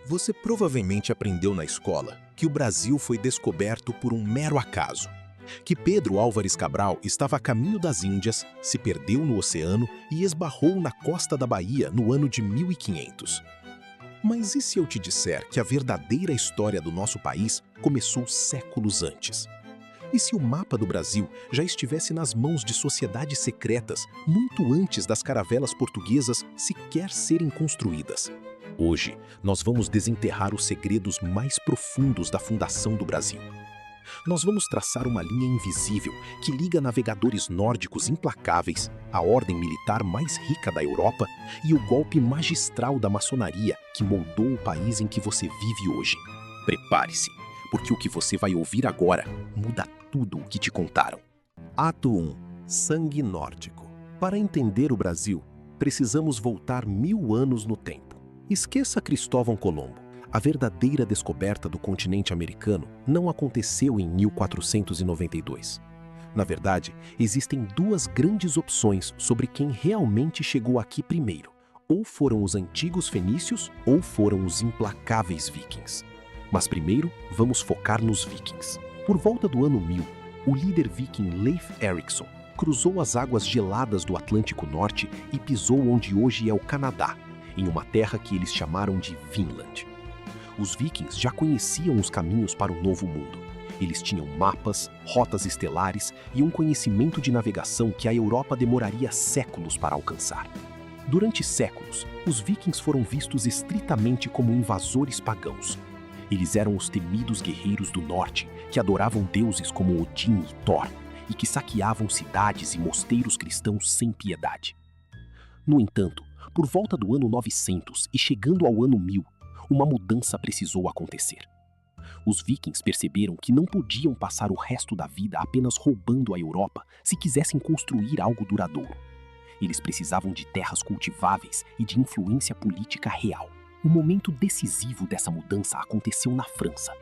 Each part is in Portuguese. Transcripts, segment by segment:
Você provavelmente aprendeu na escola que o Brasil foi descoberto por um mero acaso, que Pedro Álvares Cabral estava a caminho das Índias, se perdeu no oceano e esbarrou na costa da Bahia no ano de 1500. Mas e se eu te disser que a verdadeira história do nosso país começou séculos antes? E se o mapa do Brasil já estivesse nas mãos de sociedades secretas muito antes das caravelas portuguesas sequer serem construídas? Hoje, nós vamos desenterrar os segredos mais profundos da fundação do Brasil. Nós vamos traçar uma linha invisível que liga navegadores nórdicos implacáveis, a ordem militar mais rica da Europa e o golpe magistral da maçonaria que moldou o país em que você vive hoje. Prepare-se, porque o que você vai ouvir agora muda tudo o que te contaram. Ato 1. Sangue nórdico. Para entender o Brasil, precisamos voltar 1000 anos no tempo. Esqueça Cristóvão Colombo. A verdadeira descoberta do continente americano não aconteceu em 1492. Na verdade, existem duas grandes opções sobre quem realmente chegou aqui primeiro. Ou foram os antigos fenícios, ou foram os implacáveis vikings. Mas primeiro, vamos focar nos vikings. Por volta do ano 1000, o líder viking Leif Erikson cruzou as águas geladas do Atlântico Norte e pisou onde hoje é o Canadá, em uma terra que eles chamaram de Vinland. Os vikings já conheciam os caminhos para o Novo Mundo. Eles tinham mapas, rotas estelares e um conhecimento de navegação que a Europa demoraria séculos para alcançar. Durante séculos, os vikings foram vistos estritamente como invasores pagãos. Eles eram os temidos guerreiros do norte, que adoravam deuses como Odin e Thor, e que saqueavam cidades e mosteiros cristãos sem piedade. No entanto, por volta do ano 900 e chegando ao ano 1000, uma mudança precisou acontecer. Os vikings perceberam que não podiam passar o resto da vida apenas roubando a Europa se quisessem construir algo duradouro. Eles precisavam de terras cultiváveis e de influência política real. O momento decisivo dessa mudança aconteceu na França.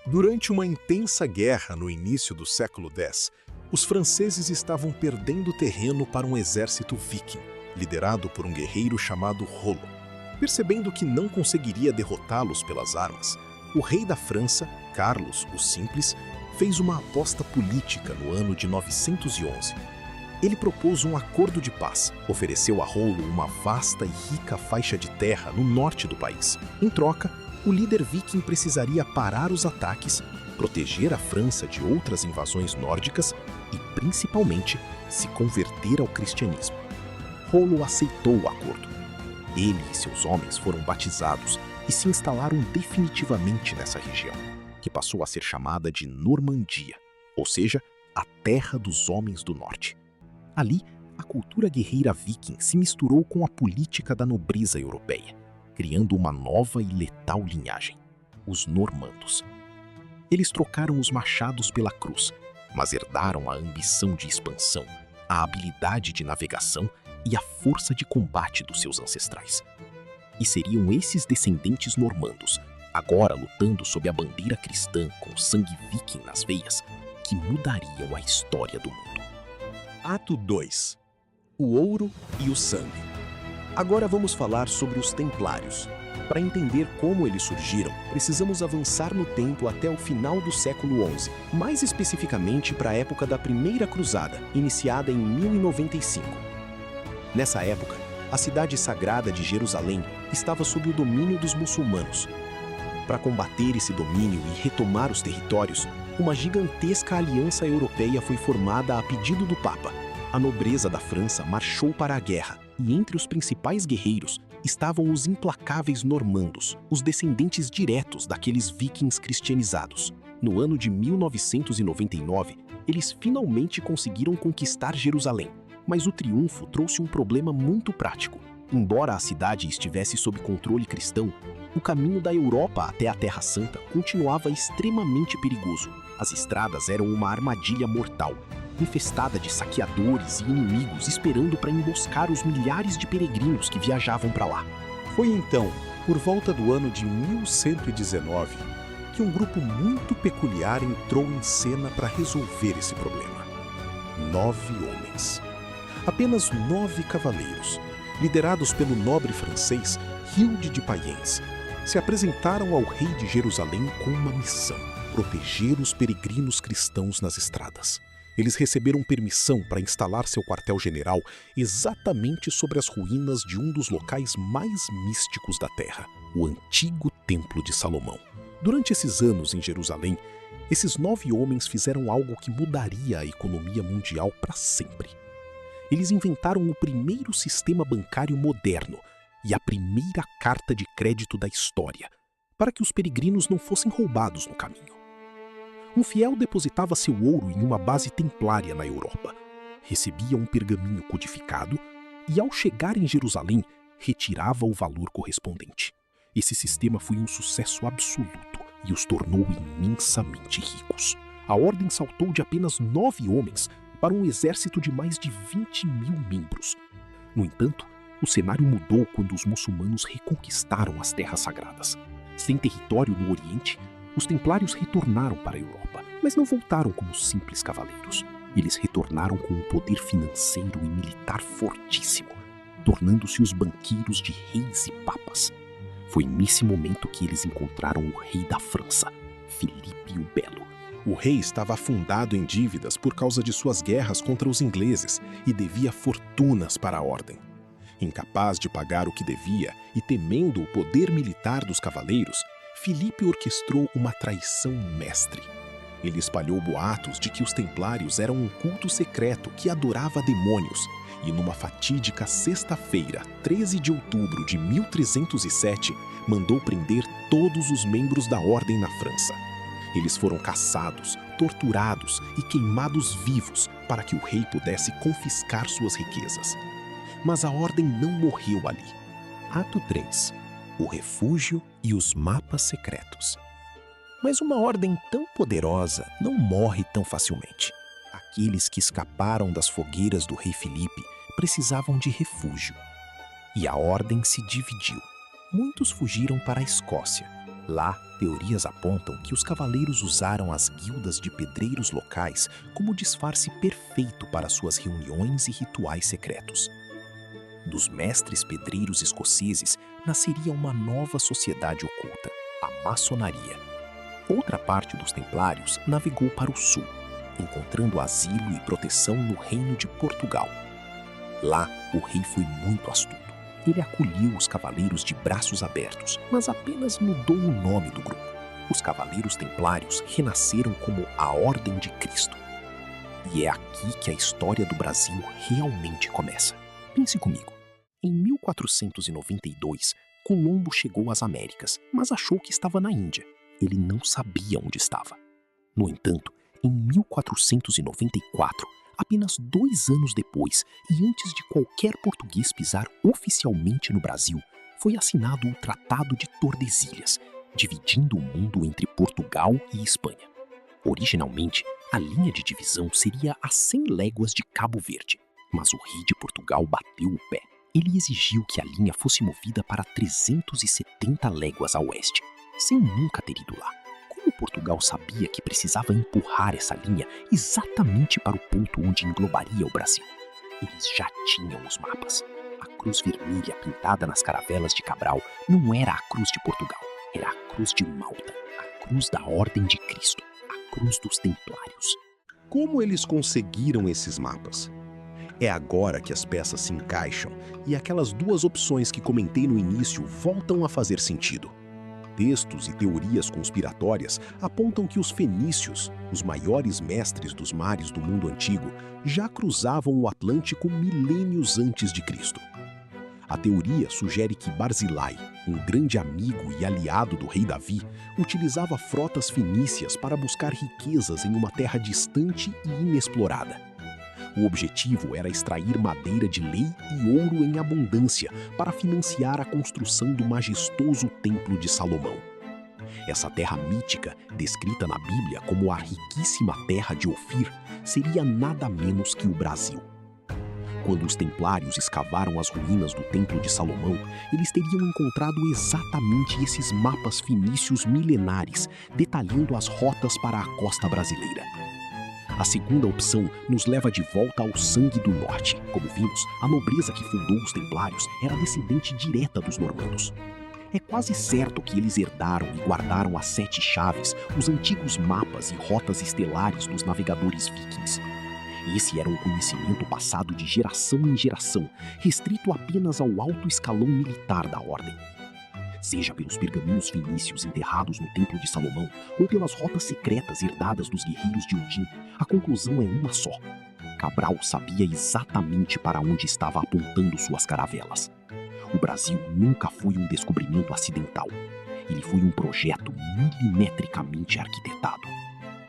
Durante uma intensa guerra no início do século X, os franceses estavam perdendo terreno para um exército viking, liderado por um guerreiro chamado Rollo. Percebendo que não conseguiria derrotá-los pelas armas, o rei da França, Carlos o Simples, fez uma aposta política no ano de 911. Ele propôs um acordo de paz, ofereceu a Rollo uma vasta e rica faixa de terra no norte do país. Em troca, o líder viking precisaria parar os ataques, proteger a França de outras invasões nórdicas e, principalmente, se converter ao cristianismo. Rollo aceitou o acordo. Ele e seus homens foram batizados e se instalaram definitivamente nessa região, que passou a ser chamada de Normandia, ou seja, a Terra dos Homens do Norte. Ali, a cultura guerreira viking se misturou com a política da nobreza europeia, criando uma nova e letal linhagem, os normandos. Eles trocaram os machados pela cruz, mas herdaram a ambição de expansão, a habilidade de navegação e a força de combate dos seus ancestrais. E seriam esses descendentes normandos, agora lutando sob a bandeira cristã com sangue viking nas veias, que mudariam a história do mundo. Ato 2. O ouro e o sangue. Agora vamos falar sobre os templários. Para entender como eles surgiram, precisamos avançar no tempo até o final do século XI, mais especificamente para a época da Primeira Cruzada, iniciada em 1095. Nessa época, a cidade sagrada de Jerusalém estava sob o domínio dos muçulmanos. Para combater esse domínio e retomar os territórios, uma gigantesca aliança europeia foi formada a pedido do Papa. A nobreza da França marchou para a guerra, e entre os principais guerreiros estavam os implacáveis normandos, os descendentes diretos daqueles vikings cristianizados. No ano de 1999, eles finalmente conseguiram conquistar Jerusalém. Mas o triunfo trouxe um problema muito prático. Embora a cidade estivesse sob controle cristão, o caminho da Europa até a Terra Santa continuava extremamente perigoso. As estradas eram uma armadilha mortal, infestada de saqueadores e inimigos esperando para emboscar os milhares de peregrinos que viajavam para lá. Foi então, por volta do ano de 1119, que um grupo muito peculiar entrou em cena para resolver esse problema. 9 homens. Apenas 9 cavaleiros, liderados pelo nobre francês Hilde de Payens, se apresentaram ao rei de Jerusalém com uma missão: proteger os peregrinos cristãos nas estradas. Eles receberam permissão para instalar seu quartel-general exatamente sobre as ruínas de um dos locais mais místicos da terra, o antigo Templo de Salomão. Durante esses anos em Jerusalém, esses 9 homens fizeram algo que mudaria a economia mundial para sempre. Eles inventaram o primeiro sistema bancário moderno e a primeira carta de crédito da história, para que os peregrinos não fossem roubados no caminho. Um fiel depositava seu ouro em uma base templária na Europa, recebia um pergaminho codificado e, ao chegar em Jerusalém, retirava o valor correspondente. Esse sistema foi um sucesso absoluto e os tornou imensamente ricos. A ordem saltou de apenas 9 homens para um exército de mais de 20.000 membros. No entanto, o cenário mudou quando os muçulmanos reconquistaram as terras sagradas. Sem território no Oriente, os templários retornaram para a Europa, mas não voltaram como simples cavaleiros. Eles retornaram com um poder financeiro e militar fortíssimo, tornando-se os banqueiros de reis e papas. Foi nesse momento que eles encontraram o rei da França, Filipe o Belo. O rei estava afundado em dívidas por causa de suas guerras contra os ingleses e devia fortunas para a ordem. Incapaz de pagar o que devia e temendo o poder militar dos cavaleiros, Filipe orquestrou uma traição mestre. Ele espalhou boatos de que os templários eram um culto secreto que adorava demônios e, numa fatídica sexta-feira, 13 de outubro de 1307, mandou prender todos os membros da ordem na França. Eles foram caçados, torturados e queimados vivos para que o rei pudesse confiscar suas riquezas. Mas a ordem não morreu ali. Ato 3. O refúgio e os mapas secretos. Mas uma ordem tão poderosa não morre tão facilmente. Aqueles que escaparam das fogueiras do rei Filipe precisavam de refúgio. E a ordem se dividiu. Muitos fugiram para a Escócia. Lá, teorias apontam que os cavaleiros usaram as guildas de pedreiros locais como disfarce perfeito para suas reuniões e rituais secretos. Dos mestres pedreiros escoceses nasceria uma nova sociedade oculta, a maçonaria. Outra parte dos templários navegou para o sul, encontrando asilo e proteção no reino de Portugal. Lá, o rei foi muito astuto. Ele acolheu os cavaleiros de braços abertos, mas apenas mudou o nome do grupo. Os cavaleiros templários renasceram como a Ordem de Cristo. E é aqui que a história do Brasil realmente começa. Pense comigo. Em 1492, Colombo chegou às Américas, mas achou que estava na Índia. Ele não sabia onde estava. No entanto, em 1494, apenas 2 anos depois e antes de qualquer português pisar oficialmente no Brasil, foi assinado o Tratado de Tordesilhas, dividindo o mundo entre Portugal e Espanha. Originalmente, a linha de divisão seria a 100 léguas de Cabo Verde, mas o rei de Portugal bateu o pé. Ele exigiu que a linha fosse movida para 370 léguas a oeste, sem nunca ter ido lá. Como Portugal sabia que precisava empurrar essa linha exatamente para o ponto onde englobaria o Brasil? Eles já tinham os mapas. A cruz vermelha pintada nas caravelas de Cabral não era a cruz de Portugal, era a cruz de Malta, a cruz da Ordem de Cristo, a cruz dos Templários. Como eles conseguiram esses mapas? É agora que as peças se encaixam e aquelas 2 opções que comentei no início voltam a fazer sentido. Textos e teorias conspiratórias apontam que os fenícios, os maiores mestres dos mares do mundo antigo, já cruzavam o Atlântico milênios antes de Cristo. A teoria sugere que Barzilai, um grande amigo e aliado do rei Davi, utilizava frotas fenícias para buscar riquezas em uma terra distante e inexplorada. O objetivo era extrair madeira de lei e ouro em abundância para financiar a construção do majestoso Templo de Salomão. Essa terra mítica, descrita na Bíblia como a riquíssima terra de Ofir, seria nada menos que o Brasil. Quando os templários escavaram as ruínas do Templo de Salomão, eles teriam encontrado exatamente esses mapas fenícios milenares, detalhando as rotas para a costa brasileira. A segunda opção nos leva de volta ao sangue do norte. Como vimos, a nobreza que fundou os templários era descendente direta dos normandos. É quase certo que eles herdaram e guardaram as 7 chaves, os antigos mapas e rotas estelares dos navegadores vikings. Esse era um conhecimento passado de geração em geração, restrito apenas ao alto escalão militar da Ordem. Seja pelos pergaminhos fenícios enterrados no Templo de Salomão ou pelas rotas secretas herdadas dos guerreiros de Odin, a conclusão é uma só. Cabral sabia exatamente para onde estava apontando suas caravelas. O Brasil nunca foi um descobrimento acidental. Ele foi um projeto milimetricamente arquitetado.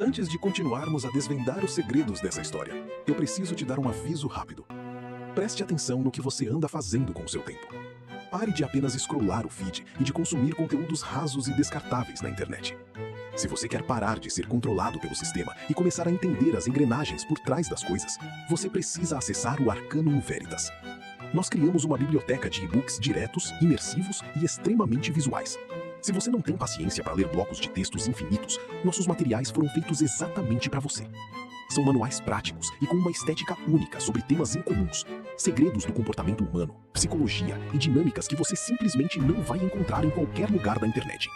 Antes de continuarmos a desvendar os segredos dessa história, eu preciso te dar um aviso rápido. Preste atenção no que você anda fazendo com o seu tempo. Pare de apenas scrollar o feed e de consumir conteúdos rasos e descartáveis na internet. Se você quer parar de ser controlado pelo sistema e começar a entender as engrenagens por trás das coisas, você precisa acessar o Arcanum Veritas. Nós criamos uma biblioteca de e-books diretos, imersivos e extremamente visuais. Se você não tem paciência para ler blocos de textos infinitos, nossos materiais foram feitos exatamente para você. São manuais práticos e com uma estética única sobre temas incomuns, segredos do comportamento humano, psicologia e dinâmicas que você simplesmente não vai encontrar em qualquer lugar da internet.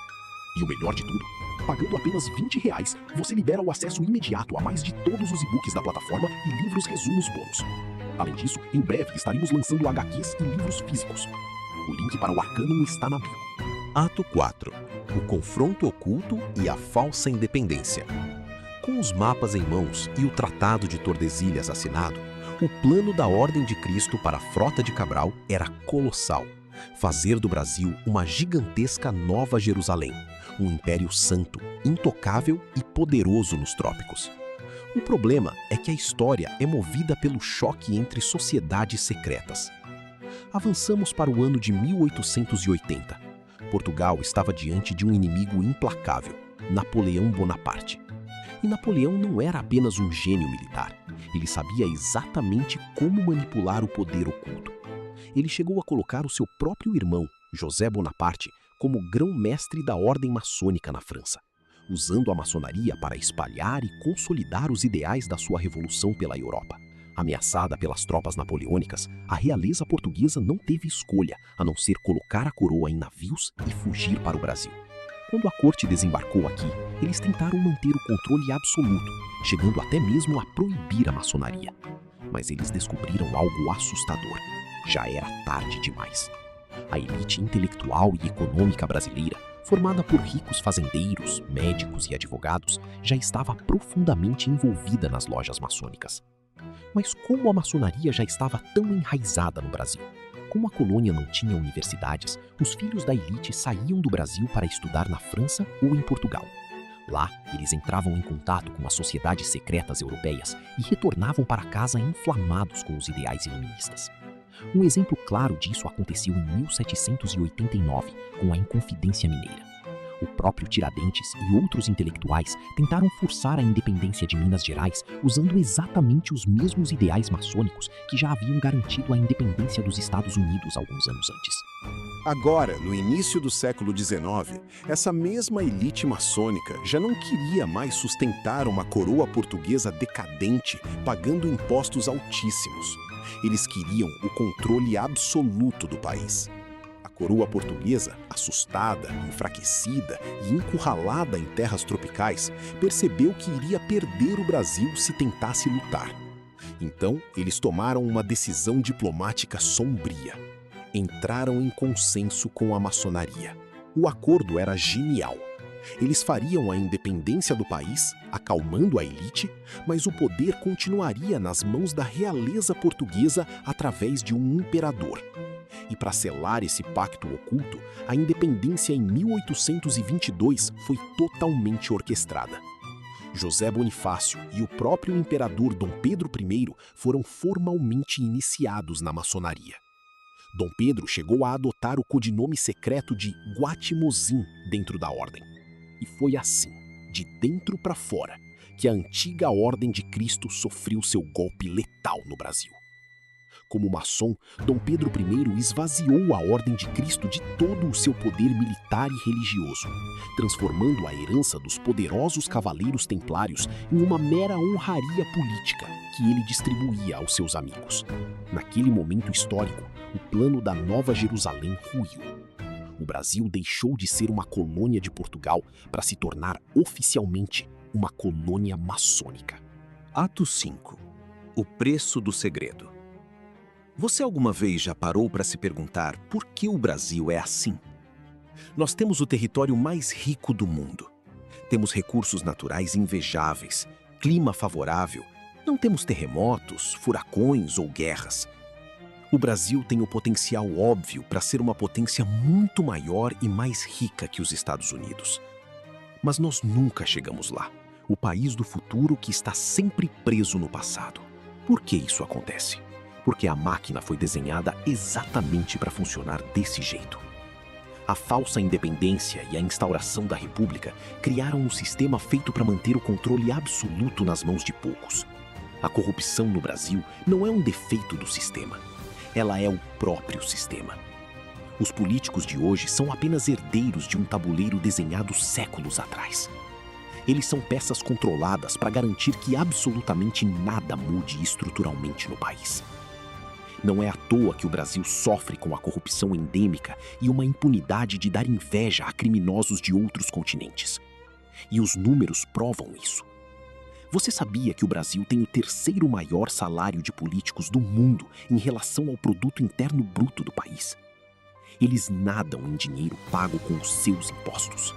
E o melhor de tudo, pagando apenas R$20, você libera o acesso imediato a mais de todos os e-books da plataforma e livros resumos bônus. Além disso, em breve estaremos lançando HQs e livros físicos. O link para o Arcanum está na bio. Ato 4. O confronto oculto e a falsa independência. Com os mapas em mãos e o Tratado de Tordesilhas assinado, o plano da Ordem de Cristo para a Frota de Cabral era colossal. Fazer do Brasil uma gigantesca Nova Jerusalém, um império santo, intocável e poderoso nos trópicos. O problema é que a história é movida pelo choque entre sociedades secretas. Avançamos para o ano de 1880. Portugal estava diante de um inimigo implacável, Napoleão Bonaparte. E Napoleão não era apenas um gênio militar. Ele sabia exatamente como manipular o poder oculto. Ele chegou a colocar o seu próprio irmão, José Bonaparte, como grão-mestre da ordem maçônica na França, usando a maçonaria para espalhar e consolidar os ideais da sua revolução pela Europa. Ameaçada pelas tropas napoleônicas, a realeza portuguesa não teve escolha a não ser colocar a coroa em navios e fugir para o Brasil. Quando a corte desembarcou aqui, eles tentaram manter o controle absoluto, chegando até mesmo a proibir a maçonaria. Mas eles descobriram algo assustador. Já era tarde demais. A elite intelectual e econômica brasileira, formada por ricos fazendeiros, médicos e advogados, já estava profundamente envolvida nas lojas maçônicas. Mas como a maçonaria já estava tão enraizada no Brasil? Como a colônia não tinha universidades, os filhos da elite saíam do Brasil para estudar na França ou em Portugal. Lá, eles entravam em contato com as sociedades secretas europeias e retornavam para casa inflamados com os ideais iluministas. Um exemplo claro disso aconteceu em 1789, com a Inconfidência Mineira. O próprio Tiradentes e outros intelectuais tentaram forçar a independência de Minas Gerais usando exatamente os mesmos ideais maçônicos que já haviam garantido a independência dos Estados Unidos alguns anos antes. Agora, no início do século XIX, essa mesma elite maçônica já não queria mais sustentar uma coroa portuguesa decadente, pagando impostos altíssimos. Eles queriam o controle absoluto do país. A coroa portuguesa, assustada, enfraquecida e encurralada em terras tropicais, percebeu que iria perder o Brasil se tentasse lutar. Então, eles tomaram uma decisão diplomática sombria. Entraram em consenso com a maçonaria. O acordo era genial. Eles fariam a independência do país, acalmando a elite, mas o poder continuaria nas mãos da realeza portuguesa através de um imperador. E para selar esse pacto oculto, a independência em 1822 foi totalmente orquestrada. José Bonifácio e o próprio imperador Dom Pedro I foram formalmente iniciados na maçonaria. Dom Pedro chegou a adotar o codinome secreto de Guatimozin dentro da ordem. E foi assim, de dentro para fora, que a antiga Ordem de Cristo sofreu seu golpe letal no Brasil. Como maçom, Dom Pedro I esvaziou a Ordem de Cristo de todo o seu poder militar e religioso, transformando a herança dos poderosos cavaleiros templários em uma mera honraria política que ele distribuía aos seus amigos. Naquele momento histórico, o plano da Nova Jerusalém ruiu. o Brasil deixou de ser uma colônia de Portugal para se tornar oficialmente uma colônia maçônica. Ato 5. O preço do segredo. Você alguma vez já parou para se perguntar por que o Brasil é assim? Nós temos o território mais rico do mundo. Temos recursos naturais invejáveis, clima favorável, não temos terremotos, furacões ou guerras. O Brasil tem o potencial óbvio para ser uma potência muito maior e mais rica que os Estados Unidos. Mas nós nunca chegamos lá. O país do futuro que está sempre preso no passado. Por que isso acontece? Porque a máquina foi desenhada exatamente para funcionar desse jeito. A falsa independência e a instauração da República criaram um sistema feito para manter o controle absoluto nas mãos de poucos. A corrupção no Brasil não é um defeito do sistema. Ela é o próprio sistema. Os políticos de hoje são apenas herdeiros de um tabuleiro desenhado séculos atrás. Eles são peças controladas para garantir que absolutamente nada mude estruturalmente no país. Não é à toa que o Brasil sofre com a corrupção endêmica e uma impunidade de dar inveja a criminosos de outros continentes. E os números provam isso. Você sabia que o Brasil tem o terceiro maior salário de políticos do mundo em relação ao produto interno bruto do país? Eles nadam em dinheiro pago com os seus impostos.